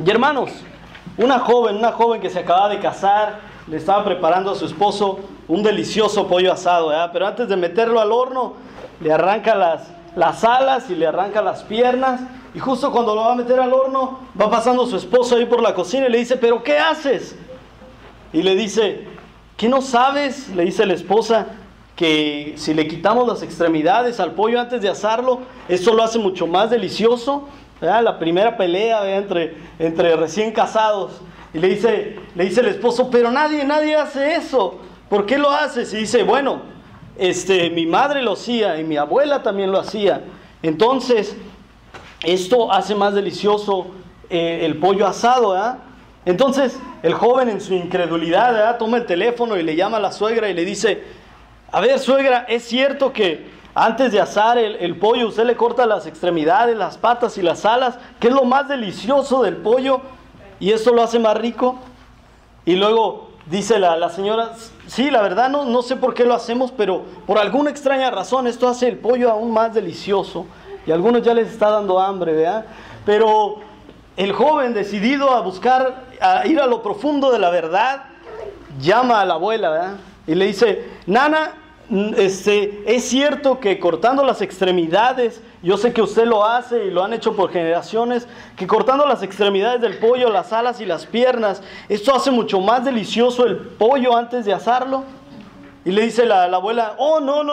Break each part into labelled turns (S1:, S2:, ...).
S1: Y hermanos, una joven que se acaba de casar, le estaba preparando a su esposo un delicioso pollo asado, ¿verdad? Pero antes de meterlo al horno, le arranca las alas y le arranca las piernas. Y justo cuando lo va a meter al horno, va pasando su esposo ahí por la cocina y le dice, ¿pero qué haces? Y le dice, ¿qué no sabes? Le dice la esposa, que si le quitamos las extremidades al pollo antes de asarlo, eso lo hace mucho más delicioso, ¿verdad? La primera pelea, ¿verdad? entre recién casados. Y le dice el esposo, pero nadie hace eso. ¿Por qué lo haces? Y dice, bueno, mi madre lo hacía y mi abuela también lo hacía. Entonces, esto hace más delicioso el pollo asado, ¿verdad? Entonces, el joven en su incredulidad, ¿verdad? Toma el teléfono y le llama a la suegra y le dice, a ver, suegra, ¿es cierto que antes de asar el pollo usted le corta las extremidades, las patas y las alas, que es lo más delicioso del pollo, y esto lo hace más rico? Y luego dice la señora, sí, la verdad no sé por qué lo hacemos, pero por alguna extraña razón esto hace el pollo aún más delicioso, y a algunos ya les está dando hambre, ¿verdad? Pero el joven, decidido a ir a lo profundo de la verdad, llama a la abuela, ¿verdad? Y le dice, Nana, es cierto que cortando las extremidades, yo sé que usted lo hace y lo han hecho por generaciones, que cortando las extremidades del pollo, las alas y las piernas, esto hace mucho más delicioso el pollo antes de asarlo. Y le dice la abuela, oh, no,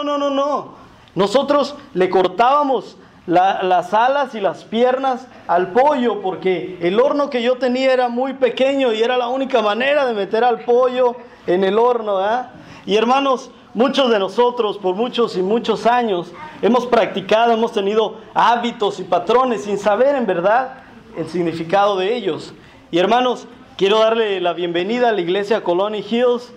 S1: nosotros le cortábamos las alas y las piernas al pollo porque el horno que yo tenía era muy pequeño y era la única manera de meter al pollo en el horno, ¿verdad? Y hermanos, muchos de nosotros por muchos y muchos años hemos practicado, hemos tenido hábitos y patrones sin saber en verdad el significado de ellos. Y hermanos, quiero darle la bienvenida a la iglesia Colony Hills,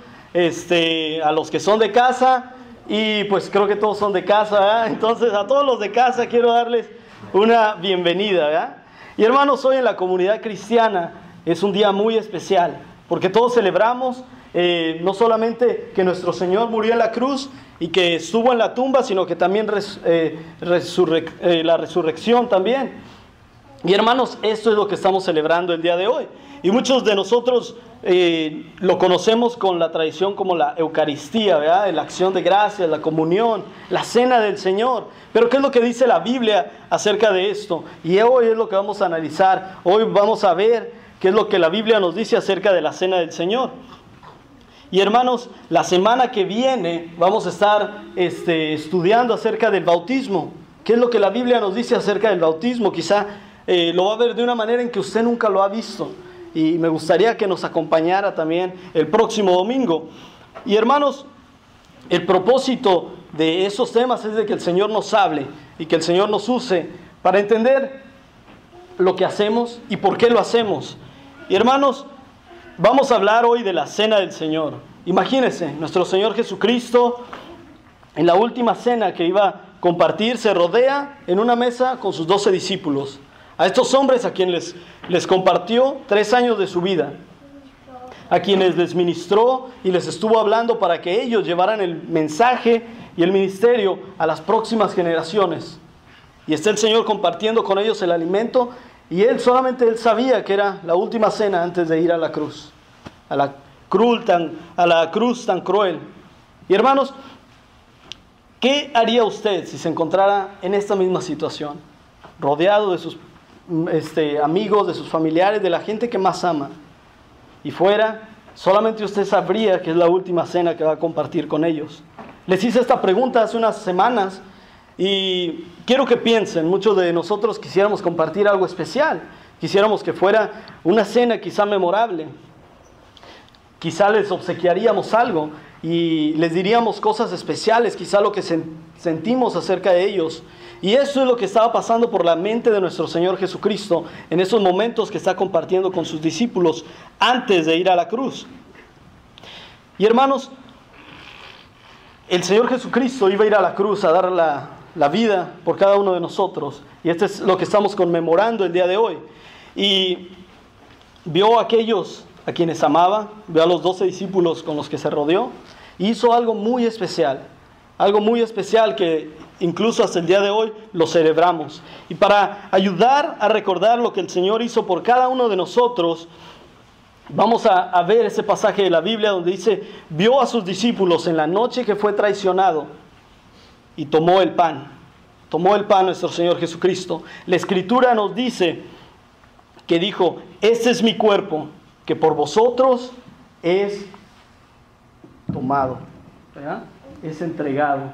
S1: a los que son de casa, y pues creo que todos son de casa, ¿verdad? Entonces a todos los de casa quiero darles una bienvenida, ¿verdad? Y hermanos, hoy en la comunidad cristiana es un día muy especial, porque todos celebramos no solamente que nuestro Señor murió en la cruz y que estuvo en la tumba, sino que también la resurrección también. Y hermanos, esto es lo que estamos celebrando el día de hoy. Y muchos de nosotros lo conocemos con la tradición como la Eucaristía, ¿verdad? La acción de gracias, la comunión, la cena del Señor. Pero ¿qué es lo que dice la Biblia acerca de esto? Y hoy es lo que vamos a analizar. Hoy vamos a ver qué es lo que la Biblia nos dice acerca de la cena del Señor. Y hermanos, la semana que viene vamos a estar estudiando acerca del bautismo. ¿Qué es lo que la Biblia nos dice acerca del bautismo? Quizá lo va a ver de una manera en que usted nunca lo ha visto. Y me gustaría que nos acompañara también el próximo domingo. Y hermanos, el propósito de esos temas es de que el Señor nos hable y que el Señor nos use para entender lo que hacemos y por qué lo hacemos. Y hermanos, vamos a hablar hoy de la cena del Señor. Imagínense, nuestro Señor Jesucristo, en la última cena que iba a compartir, se rodea en una mesa con sus 12 discípulos. A estos hombres a quienes les compartió 3 años de su vida, a quienes les ministró y les estuvo hablando para que ellos llevaran el mensaje y el ministerio a las próximas generaciones. Y está el Señor compartiendo con ellos el alimento, y solamente él sabía que era la última cena antes de ir a la cruz, a la cruz tan cruel. Y hermanos, ¿qué haría usted si se encontrara en esta misma situación, rodeado de sus amigos, de sus familiares, de la gente que más ama, y fuera, solamente usted sabría que es la última cena que va a compartir con ellos? Les hice esta pregunta hace unas semanas y quiero que piensen. Muchos de nosotros quisiéramos compartir algo especial, quisiéramos que fuera una cena quizá memorable, quizá les obsequiaríamos algo y les diríamos cosas especiales, quizá lo que sentimos acerca de ellos. Y eso es lo que estaba pasando por la mente de nuestro Señor Jesucristo en esos momentos que está compartiendo con sus discípulos antes de ir a la cruz. Y hermanos, el Señor Jesucristo iba a ir a la cruz a dar la vida por cada uno de nosotros. Y esto es lo que estamos conmemorando el día de hoy. Y vio a aquellos a quienes amaba, vio a los 12 discípulos con los que se rodeó, y hizo algo muy especial que incluso hasta el día de hoy lo celebramos. Y para ayudar a recordar lo que el Señor hizo por cada uno de nosotros, vamos a ver ese pasaje de la Biblia donde dice: vio a sus discípulos en la noche que fue traicionado y tomó el pan. Tomó el pan nuestro Señor Jesucristo. La Escritura nos dice que dijo: este es mi cuerpo, que por vosotros es tomado, ¿verdad? Es entregado.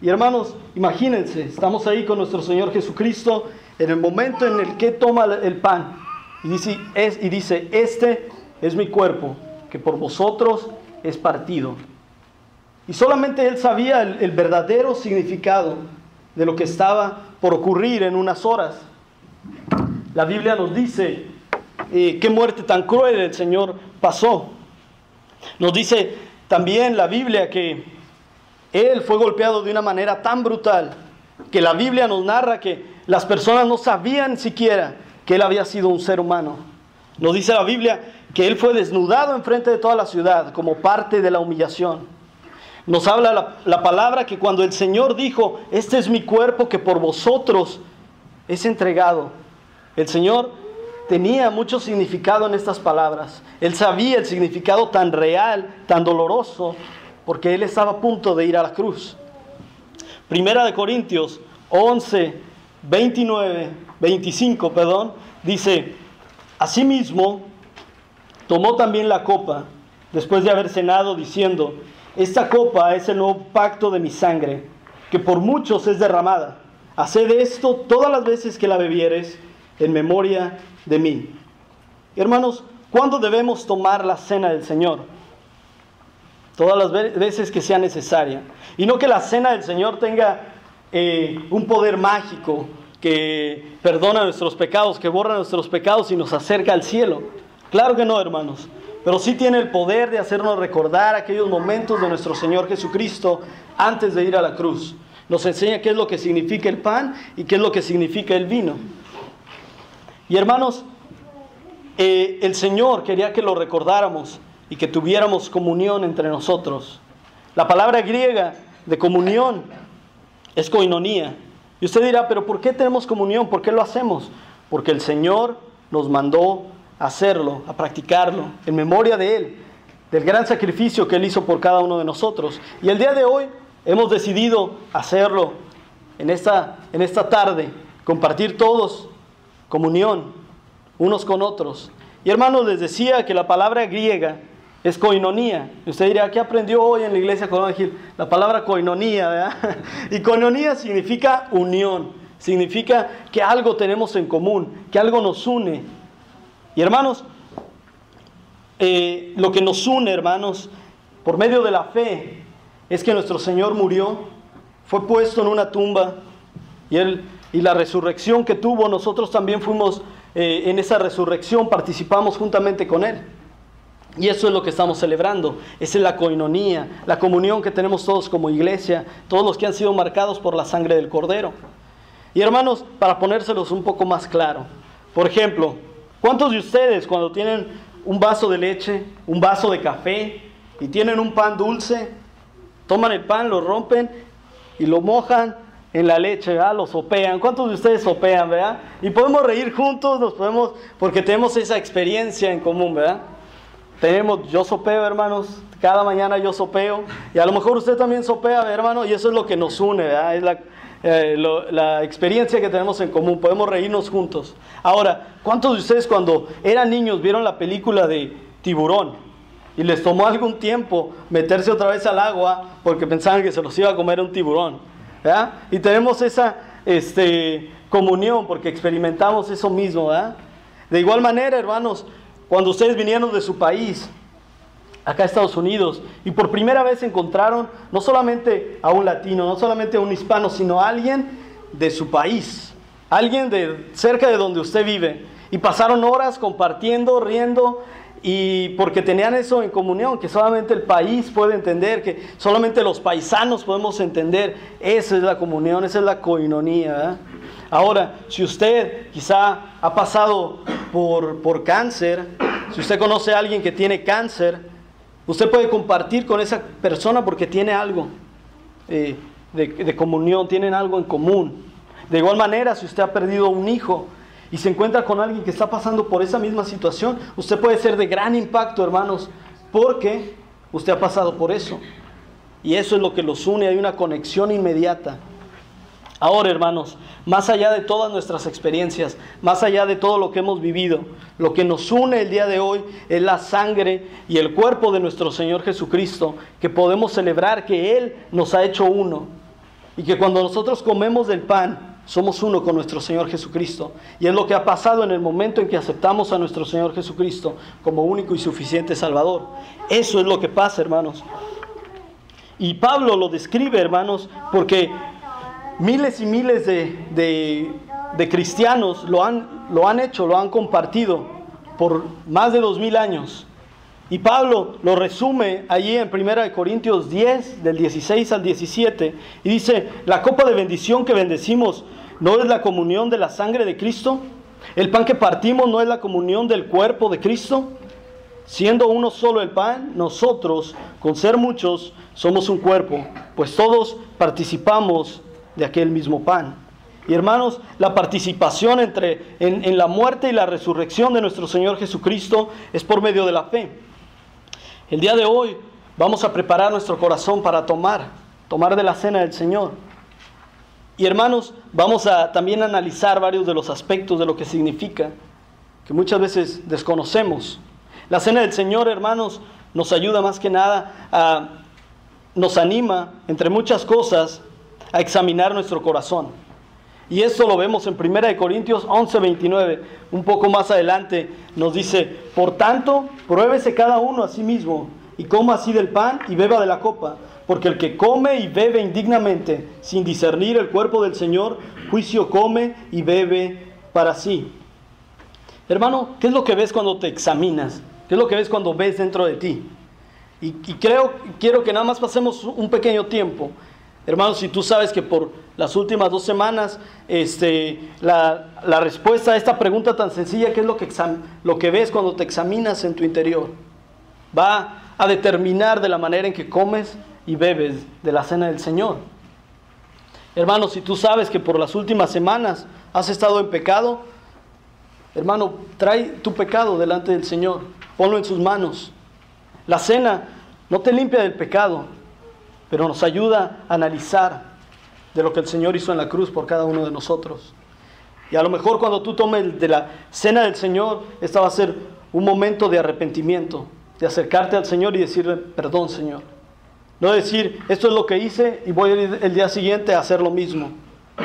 S1: Y hermanos, imagínense, estamos ahí con nuestro Señor Jesucristo en el momento en el que toma el pan y dice: este es mi cuerpo, que por vosotros es partido. Y solamente Él sabía el verdadero significado de lo que estaba por ocurrir en unas horas. La Biblia nos dice qué muerte tan cruel el Señor pasó. Nos dice también la Biblia que Él fue golpeado de una manera tan brutal que la Biblia nos narra que las personas no sabían siquiera que Él había sido un ser humano. Nos dice la Biblia que Él fue desnudado enfrente de toda la ciudad como parte de la humillación. Nos habla la palabra que cuando el Señor dijo: este es mi cuerpo que por vosotros es entregado, el Señor tenía mucho significado en estas palabras. Él sabía el significado tan real, tan doloroso, porque Él estaba a punto de ir a la cruz. Primera de Corintios 11, 25, dice: asimismo, tomó también la copa, después de haber cenado, diciendo: esta copa es el nuevo pacto de mi sangre, que por muchos es derramada. Haced esto todas las veces que la bebieres, en memoria de mí. Hermanos, ¿cuándo debemos tomar la cena del Señor? Todas las veces que sea necesaria. Y no que la cena del Señor tenga un poder mágico que perdona nuestros pecados, que borra nuestros pecados y nos acerca al cielo. Claro que no, hermanos. Pero sí tiene el poder de hacernos recordar aquellos momentos de nuestro Señor Jesucristo antes de ir a la cruz. Nos enseña qué es lo que significa el pan y qué es lo que significa el vino. Y hermanos, el Señor quería que lo recordáramos y que tuviéramos comunión entre nosotros. La palabra griega de comunión es koinonía. Y usted dirá: ¿pero por qué tenemos comunión? ¿Por qué lo hacemos? Porque el Señor nos mandó a hacerlo, a practicarlo, en memoria de Él, del gran sacrificio que Él hizo por cada uno de nosotros. Y el día de hoy hemos decidido hacerlo en esta tarde, compartir todos comunión unos con otros. Y hermanos, les decía que la palabra griega es koinonía. Y usted dirá: ¿qué aprendió hoy en la iglesia Corona Gil? La palabra koinonía, ¿verdad? Y koinonía significa unión, significa que algo tenemos en común, que algo nos une. Y hermanos, lo que nos une, hermanos, por medio de la fe, es que nuestro Señor murió, fue puesto en una tumba, y la resurrección que tuvo, nosotros también fuimos en esa resurrección, participamos juntamente con Él. Y eso es lo que estamos celebrando. Esa es la koinonía, la comunión que tenemos todos como iglesia, todos los que han sido marcados por la sangre del Cordero. Y hermanos, para ponérselos un poco más claro, por ejemplo, ¿cuántos de ustedes cuando tienen un vaso de leche, un vaso de café y tienen un pan dulce, toman el pan, lo rompen y lo mojan en la leche, ¿verdad? Lo sopean? ¿Cuántos de ustedes sopean, verdad? Y podemos reír juntos, porque tenemos esa experiencia en común, ¿verdad? Yo sopeo, hermanos, cada mañana yo sopeo, y a lo mejor usted también sopea, hermano, y eso es lo que nos une, ¿verdad? Es la experiencia que tenemos en común, podemos reírnos juntos. Ahora, ¿cuántos de ustedes cuando eran niños vieron la película de Tiburón y les tomó algún tiempo meterse otra vez al agua porque pensaban que se los iba a comer un tiburón, ¿verdad? Y tenemos esa comunión porque experimentamos eso mismo, ¿verdad? De igual manera, hermanos, cuando ustedes vinieron de su país acá a Estados Unidos y por primera vez encontraron no solamente a un latino, no solamente a un hispano, sino a alguien de su país, alguien de cerca de donde usted vive, y pasaron horas compartiendo, riendo, y porque tenían eso en comunión, que solamente el país puede entender, que solamente los paisanos podemos entender. Esa es la comunión, esa es la koinonía, ¿verdad? Ahora, si usted quizá ha pasado por cáncer, si usted conoce a alguien que tiene cáncer, usted puede compartir con esa persona porque tiene algo. de comunión, tienen algo en común. De igual manera, si usted ha perdido un hijo y se encuentra con alguien que está pasando por esa misma situación, usted puede ser de gran impacto, hermanos, porque usted ha pasado por eso. Y eso es lo que los une, hay una conexión inmediata. Ahora, hermanos, más allá de todas nuestras experiencias, más allá de todo lo que hemos vivido, lo que nos une el día de hoy es la sangre y el cuerpo de nuestro Señor Jesucristo, que podemos celebrar que Él nos ha hecho uno. Y que cuando nosotros comemos del pan, somos uno con nuestro Señor Jesucristo. Y es lo que ha pasado en el momento en que aceptamos a nuestro Señor Jesucristo como único y suficiente Salvador. Eso es lo que pasa, hermanos. Y Pablo lo describe, hermanos, porque miles y miles de cristianos lo han hecho, lo han compartido por más de 2000 años. Y Pablo lo resume allí en 1 Corintios 10, del 16 al 17, y dice: la copa de bendición que bendecimos, ¿no es la comunión de la sangre de Cristo? ¿El pan que partimos no es la comunión del cuerpo de Cristo? Siendo uno solo el pan, nosotros, con ser muchos, somos un cuerpo, pues todos participamos de aquel mismo pan. Y hermanos, la participación en la muerte y la resurrección de nuestro Señor Jesucristo es por medio de la fe. El día de hoy vamos a preparar nuestro corazón para tomar de la cena del Señor. Y hermanos, vamos a también analizar varios de los aspectos de lo que significa, que muchas veces desconocemos. La cena del Señor, hermanos, nos ayuda más que nada, nos anima, entre muchas cosas, a examinar nuestro corazón. Y esto lo vemos en 1 Corintios 11:29. Un poco más adelante nos dice: por tanto, pruébese cada uno a sí mismo, y coma así del pan y beba de la copa. Porque el que come y bebe indignamente, sin discernir el cuerpo del Señor, juicio come y bebe para sí. Hermano, ¿qué es lo que ves cuando te examinas? ¿Qué es lo que ves cuando ves dentro de ti? Y quiero que nada más pasemos un pequeño tiempo. Hermanos, si tú sabes que por las últimas 2 semanas, la respuesta a esta pregunta tan sencilla, ¿qué es lo que ves cuando te examinas en tu interior? Va a determinar de la manera en que comes y bebes de la cena del Señor. Hermanos, si tú sabes que por las últimas semanas has estado en pecado, hermano, trae tu pecado delante del Señor, ponlo en sus manos. La cena no te limpia del pecado, pero nos ayuda a analizar de lo que el Señor hizo en la cruz por cada uno de nosotros. Y a lo mejor cuando tú tomes de la cena del Señor, esta va a ser un momento de arrepentimiento, de acercarte al Señor y decirle: perdón, Señor. No decir: esto es lo que hice y voy a ir el día siguiente a hacer lo mismo,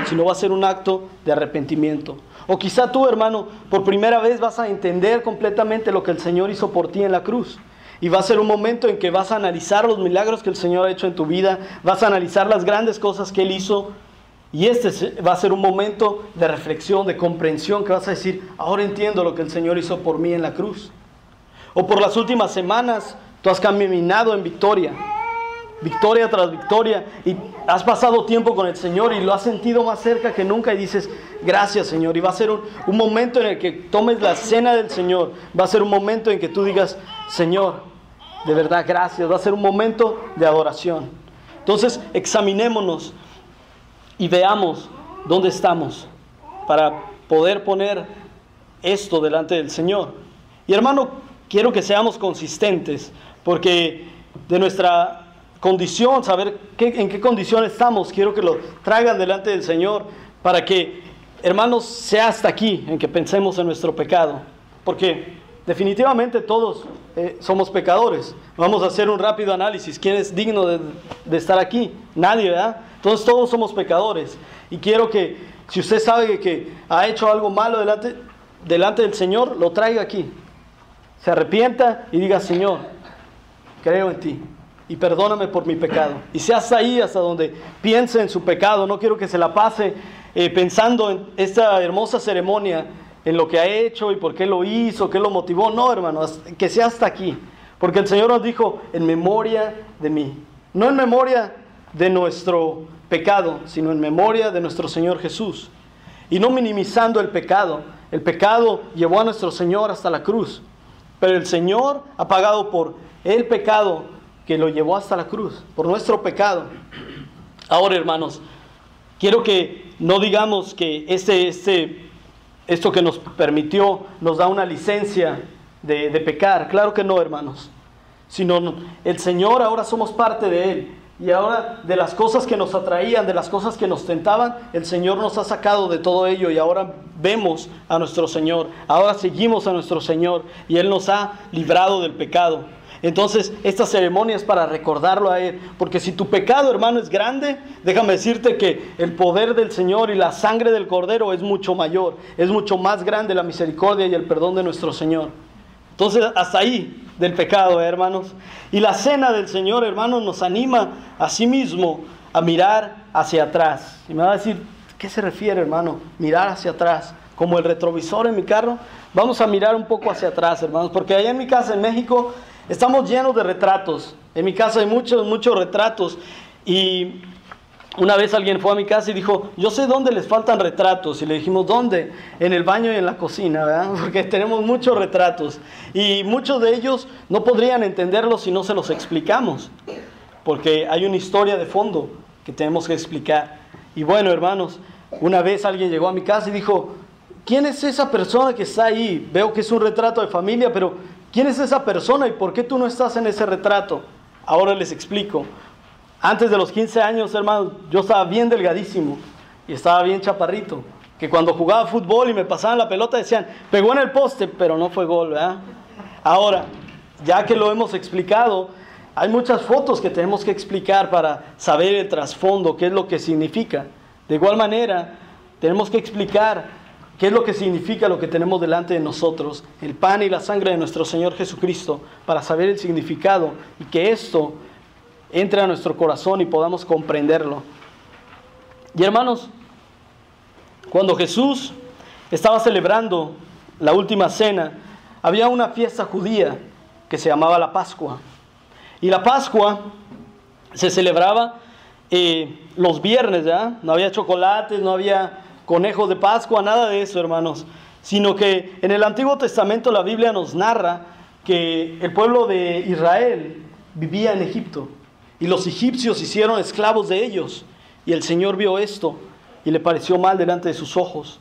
S1: sino va a ser un acto de arrepentimiento. O quizá tú, hermano, por primera vez vas a entender completamente lo que el Señor hizo por ti en la cruz. Y va a ser un momento en que vas a analizar los milagros que el Señor ha hecho en tu vida, vas a analizar las grandes cosas que Él hizo, y este va a ser un momento de reflexión, de comprensión, que vas a decir: ahora entiendo lo que el Señor hizo por mí en la cruz. O por las últimas semanas, tú has caminado en victoria tras victoria, y has pasado tiempo con el Señor y lo has sentido más cerca que nunca, y dices: gracias, Señor. Y va a ser un momento en el que tomes la cena del Señor, va a ser un momento en que tú digas: Señor, de verdad, gracias. Va a ser un momento de adoración. Entonces, examinémonos y veamos dónde estamos para poder poner esto delante del Señor. Y hermano, quiero que seamos consistentes, porque de nuestra condición, saber en qué condición estamos, quiero que lo traigan delante del Señor, para que, hermanos, sea hasta aquí en que pensemos en nuestro pecado. Porque definitivamente todos somos pecadores. Vamos a hacer un rápido análisis. ¿Quién es digno de estar aquí? Nadie, ¿verdad? Entonces todos somos pecadores. Y quiero que, si usted sabe que ha hecho algo malo delante del Señor, lo traiga aquí. Se arrepienta y diga: Señor, creo en ti y perdóname por mi pecado. Y sea hasta ahí, hasta donde piense en su pecado. No quiero que se la pase pensando en esta hermosa ceremonia, en lo que ha hecho y por qué lo hizo, qué lo motivó. No, hermanos, que sea hasta aquí. Porque el Señor nos dijo: en memoria de mí. No en memoria de nuestro pecado, sino en memoria de nuestro Señor Jesús. Y no minimizando el pecado. El pecado llevó a nuestro Señor hasta la cruz. Pero el Señor ha pagado por el pecado que lo llevó hasta la cruz, por nuestro pecado. Ahora, hermanos, quiero que no digamos que esto que nos permitió nos da una licencia de pecar. Claro que no, hermanos. Sino el Señor, ahora somos parte de Él. Y ahora de las cosas que nos atraían, de las cosas que nos tentaban, el Señor nos ha sacado de todo ello. Y ahora vemos a nuestro Señor. Ahora seguimos a nuestro Señor. Y Él nos ha librado del pecado. Entonces, esta ceremonia es para recordarlo a Él. Porque si tu pecado, hermano, es grande, déjame decirte que el poder del Señor y la sangre del Cordero es mucho mayor. Es mucho más grande la misericordia y el perdón de nuestro Señor. Entonces, hasta ahí del pecado, hermanos. Y la cena del Señor, hermanos, nos anima a sí mismo a mirar hacia atrás. Y me va a decir, ¿qué se refiere, hermano? Mirar hacia atrás. Como el retrovisor en mi carro. Vamos a mirar un poco hacia atrás, hermanos. Porque allá en mi casa, en México, estamos llenos de retratos. En mi casa hay muchos retratos. Y una vez alguien fue a mi casa y dijo, yo sé dónde les faltan retratos. Y le dijimos, ¿dónde? En el baño y en la cocina, ¿verdad? Porque tenemos muchos retratos. Y muchos de ellos no podrían entenderlos si no se los explicamos. Porque hay una historia de fondo que tenemos que explicar. Y bueno, hermanos, una vez alguien llegó a mi casa y dijo, ¿quién es esa persona que está ahí? Veo que es un retrato de familia, pero ¿quién es esa persona y por qué tú no estás en ese retrato? Ahora les explico. Antes de los 15 años, hermanos, yo estaba bien delgadísimo y estaba bien chaparrito. Que cuando jugaba fútbol y me pasaban la pelota decían, pegó en el poste, pero no fue gol, ¿verdad? Ahora, ya que lo hemos explicado, hay muchas fotos que tenemos que explicar para saber el trasfondo, qué es lo que significa. De igual manera, tenemos que explicar qué es lo que significa lo que tenemos delante de nosotros, el pan y la sangre de nuestro Señor Jesucristo, para saber el significado y que esto entre a nuestro corazón y podamos comprenderlo. Y hermanos, cuando Jesús estaba celebrando la última cena, había una fiesta judía que se llamaba la Pascua. Y la Pascua se celebraba los viernes, ¿ya? No había chocolates, no había conejos de Pascua, nada de eso, hermanos. Sino que en el Antiguo Testamento la Biblia nos narra que el pueblo de Israel vivía en Egipto. Y los egipcios hicieron esclavos de ellos. Y el Señor vio esto y le pareció mal delante de sus ojos.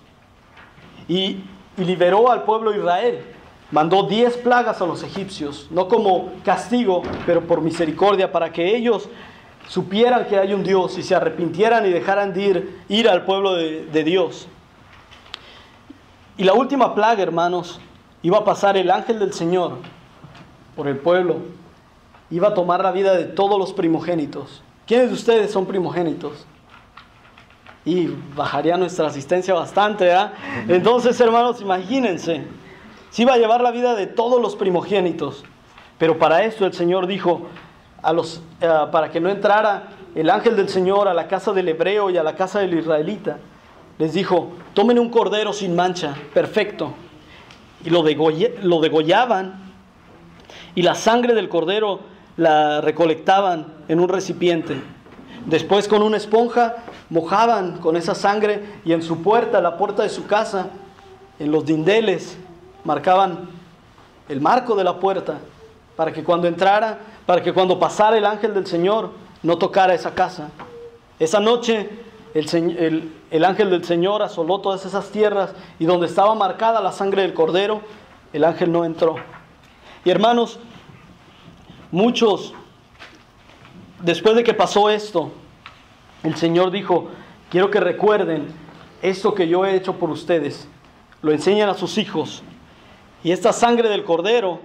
S1: Y liberó al pueblo de Israel. Mandó 10 plagas a los egipcios. No como castigo, pero por misericordia, para que ellos supieran que hay un Dios y se arrepintieran y dejaran de ir al pueblo de Dios. Y la última plaga, hermanos, iba a pasar el ángel del Señor por el pueblo. Iba a tomar la vida de todos los primogénitos. ¿Quiénes de ustedes son primogénitos? Y bajaría nuestra asistencia bastante, ¿verdad? Entonces, hermanos, imagínense. Se iba a llevar la vida de todos los primogénitos. Pero para esto el Señor dijo, para que no entrara el ángel del Señor a la casa del hebreo y a la casa del israelita, les dijo, tomen un cordero sin mancha, perfecto. Y lo degollaban. Y la sangre del cordero la recolectaban en un recipiente. Después con una esponja mojaban con esa sangre y en su puerta, la puerta de su casa, en los dindeles, marcaban el marco de la puerta para que cuando entrara, para que cuando pasara el ángel del Señor no tocara esa casa. Esa noche el ángel del Señor asoló todas esas tierras y donde estaba marcada la sangre del cordero, el ángel no entró. Y hermanos, muchos, después de que pasó esto, el Señor dijo, quiero que recuerden esto que yo he hecho por ustedes. Lo enseñan a sus hijos. Y esta sangre del cordero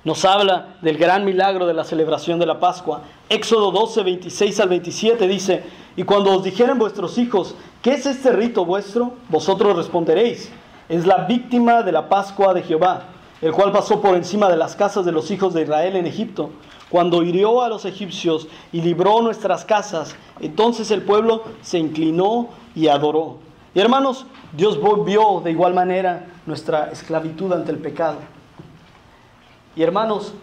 S1: nos habla del gran milagro de la celebración de la Pascua. Éxodo 12, 26 al 27 dice, y cuando os dijeren vuestros hijos, ¿qué es este rito vuestro? Vosotros responderéis, es la víctima de la Pascua de Jehová, el cual pasó por encima de las casas de los hijos de Israel en Egipto, cuando hirió a los egipcios y libró nuestras casas. Entonces el pueblo se inclinó y adoró. Y hermanos, Dios vio de igual manera nuestra esclavitud ante el pecado. Y hermanos,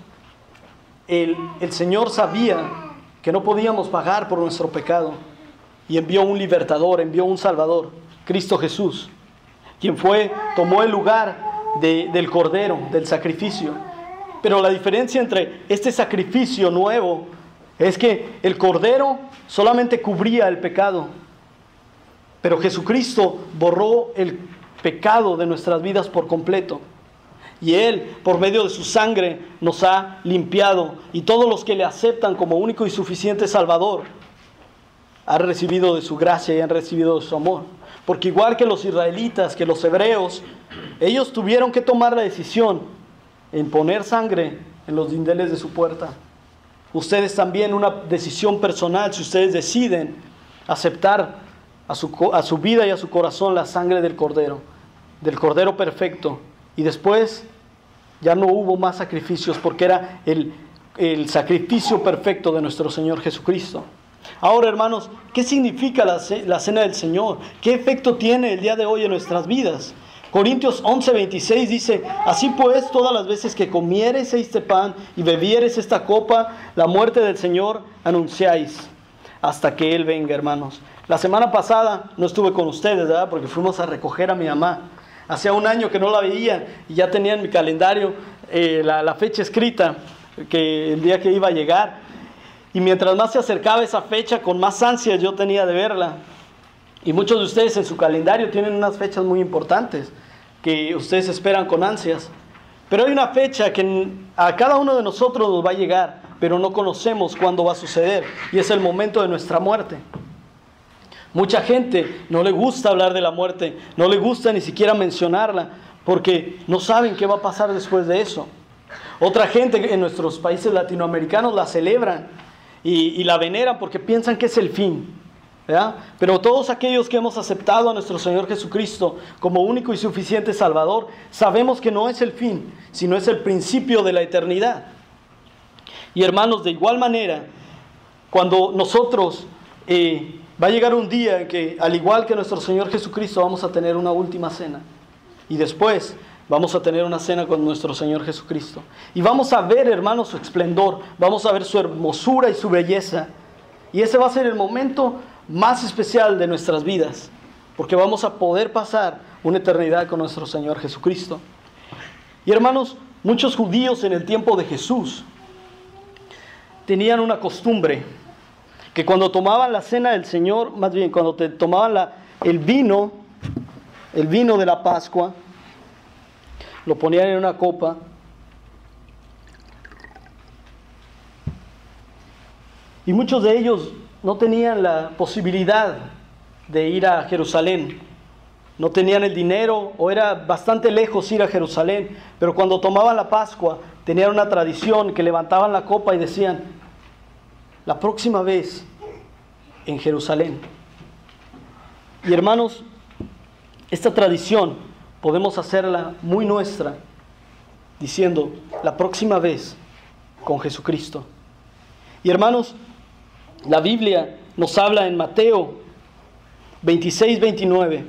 S1: el Señor sabía que no podíamos pagar por nuestro pecado y envió un libertador, envió un salvador, Cristo Jesús, quien tomó el lugar del cordero, del sacrificio. Pero la diferencia entre este sacrificio nuevo es que el Cordero solamente cubría el pecado, pero Jesucristo borró el pecado de nuestras vidas por completo. Y Él, por medio de su sangre, nos ha limpiado. Y todos los que le aceptan como único y suficiente Salvador, han recibido de su gracia y han recibido de su amor. Porque igual que los israelitas, que los hebreos, ellos tuvieron que tomar la decisión en poner sangre en los dinteles de su puerta. Ustedes también, una decisión personal, si ustedes deciden aceptar a su vida y a su corazón la sangre del Cordero perfecto. Y después ya no hubo más sacrificios, porque era el sacrificio perfecto de nuestro Señor Jesucristo. Ahora, hermanos, ¿qué significa la cena del Señor? ¿Qué efecto tiene el día de hoy en nuestras vidas? Corintios 11:26 dice: así pues, todas las veces que comiereis este pan y bebiereis esta copa, la muerte del Señor anunciáis hasta que Él venga, hermanos. La semana pasada no estuve con ustedes, ¿verdad? Porque fuimos a recoger a mi mamá. Hacía un año que no la veía y ya tenía en mi calendario la fecha escrita, que el día que iba a llegar. Y mientras más se acercaba esa fecha, con más ansias yo tenía de verla. Y muchos de ustedes en su calendario tienen unas fechas muy importantes que ustedes esperan con ansias. Pero hay una fecha que a cada uno de nosotros nos va a llegar, pero no conocemos cuándo va a suceder, y es el momento de nuestra muerte. Mucha gente no le gusta hablar de la muerte, no le gusta ni siquiera mencionarla, porque no saben qué va a pasar después de eso. Otra gente en nuestros países latinoamericanos la celebran y la veneran porque piensan que es el fin, ¿verdad? Pero todos aquellos que hemos aceptado a nuestro Señor Jesucristo como único y suficiente Salvador, sabemos que no es el fin, sino es el principio de la eternidad. Y hermanos, de igual manera, cuando nosotros... va a llegar un día en que, al igual que nuestro Señor Jesucristo, vamos a tener una última cena. Y después vamos a tener una cena con nuestro Señor Jesucristo. Y vamos a ver, hermanos, su esplendor. Vamos a ver su hermosura y su belleza. Y ese va a ser el momento más especial de nuestras vidas, porque vamos a poder pasar una eternidad con nuestro Señor Jesucristo. Y hermanos, muchos judíos en el tiempo de Jesús tenían una costumbre, que cuando tomaban la cena del Señor, más bien cuando tomaban el vino de la Pascua, lo ponían en una copa y muchos de ellos no tenían la posibilidad de ir a Jerusalén, no tenían el dinero o era bastante lejos ir a Jerusalén, pero cuando tomaban la Pascua tenían una tradición que levantaban la copa y decían: la próxima vez en Jerusalén. Y hermanos, esta tradición podemos hacerla muy nuestra, diciendo: la próxima vez con Jesucristo. Y hermanos, la Biblia nos habla en Mateo 26:29,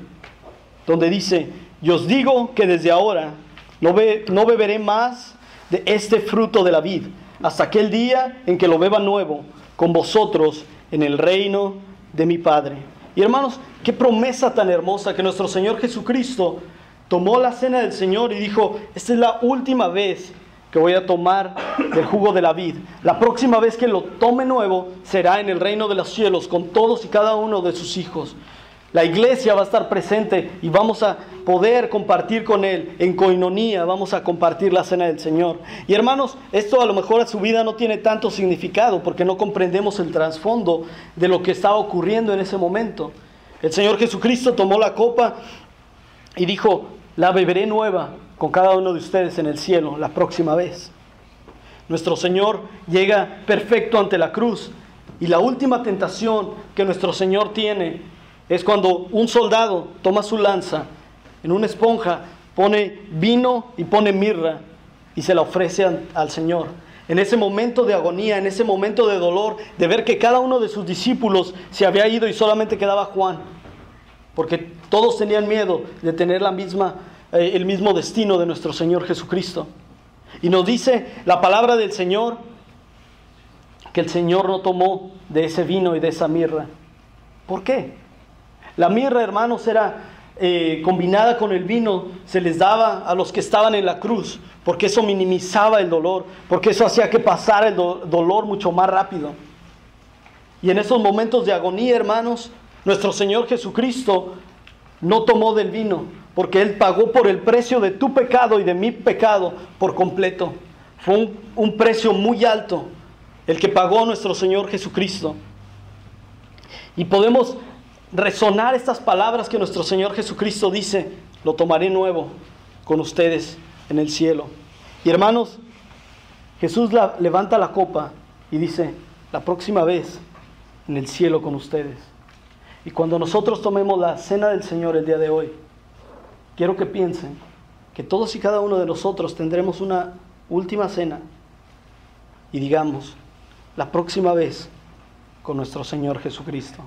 S1: donde dice: y os digo que desde ahora no beberé más de este fruto de la vid, hasta aquel día en que lo beba nuevo con vosotros en el reino de mi Padre. Y hermanos, qué promesa tan hermosa, que nuestro Señor Jesucristo tomó la cena del Señor y dijo: esta es la última vez que voy a tomar del jugo de la vid. La próxima vez que lo tome nuevo será en el reino de los cielos con todos y cada uno de sus hijos. La iglesia va a estar presente y vamos a poder compartir con Él en coinonía, vamos a compartir la cena del Señor. Y hermanos, esto a lo mejor a su vida no tiene tanto significado porque no comprendemos el trasfondo de lo que estaba ocurriendo en ese momento. El Señor Jesucristo tomó la copa y dijo: la beberé nueva con cada uno de ustedes en el cielo la próxima vez. Nuestro Señor llega perfecto ante la cruz y la última tentación que nuestro Señor tiene es cuando un soldado toma su lanza, en una esponja pone vino y pone mirra y se la ofrece al Señor. En ese momento de agonía, en ese momento de dolor, de ver que cada uno de sus discípulos se había ido y solamente quedaba Juan, porque todos tenían miedo de tener el mismo destino de nuestro Señor Jesucristo. Y nos dice la palabra del Señor que el Señor no tomó de ese vino y de esa mirra. ¿Por qué? La mirra, hermanos, era combinada con el vino, se les daba a los que estaban en la cruz, porque eso minimizaba el dolor, porque eso hacía que pasara el dolor mucho más rápido. Y en esos momentos de agonía, hermanos, nuestro Señor Jesucristo no tomó del vino, porque Él pagó por el precio de tu pecado y de mi pecado por completo. Fue un precio muy alto el que pagó nuestro Señor Jesucristo. Y podemos resonar estas palabras que nuestro Señor Jesucristo dice: lo tomaré nuevo con ustedes en el cielo. Y hermanos, Jesús levanta la copa y dice: la próxima vez en el cielo con ustedes. Y cuando nosotros tomemos la cena del Señor el día de hoy, quiero que piensen que todos y cada uno de nosotros tendremos una última cena y digamos: la próxima vez con nuestro Señor Jesucristo.